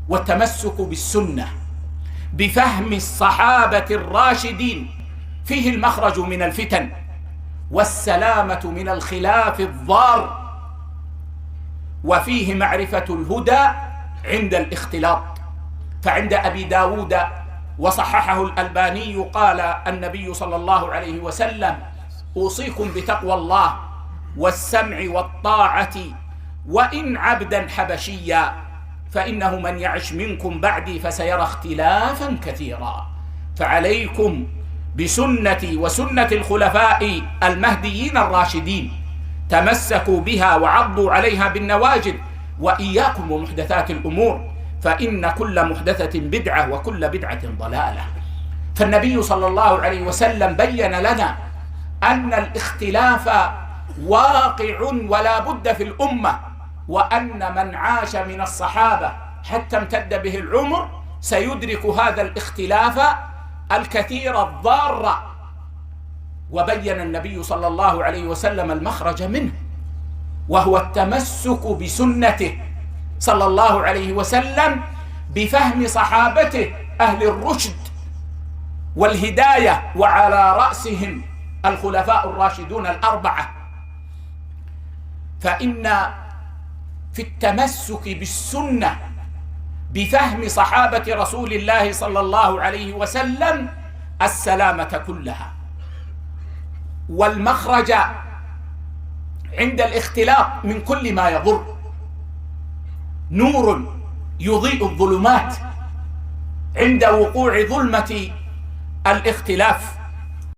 والتمسك بالسنة بفهم الصحابة الراشدين فيه المخرج من الفتن والسلامة من الخلاف الضار، وفيه معرفة الهدى عند الاختلاط. فعند أبي داود وصححه الألباني قال النبي صلى الله عليه وسلم: أوصيكم بتقوى الله والسمع والطاعة وإن عبدا حبشيا، فإنه من يعش منكم بعدي فسيرى اختلافا كثيرا، فعليكم بسنتي وسنة الخلفاء المهديين الراشدين، تمسكوا بها وعضوا عليها بالنواجذ، وإياكم ومحدثات الأمور، فإن كل محدثة بدعة وكل بدعة ضلالة. فالنبي صلى الله عليه وسلم بين لنا أن الاختلاف واقع ولا بد في الأمة، وأن من عاش من الصحابة حتى امتد به العمر سيدرك هذا الاختلاف الكثير الضار. وبين النبي صلى الله عليه وسلم المخرج منه، وهو التمسك بسنته صلى الله عليه وسلم بفهم صحابته أهل الرشد والهداية، وعلى رأسهم الخلفاء الراشدون الأربعة. فإن في التمسك بالسنة بفهم صحابة رسول الله صلى الله عليه وسلم السلامة كلها، والمخرج عند الاختلاط من كل ما يضر، نور يضيء الظلمات عند وقوع ظلمة الاختلاف.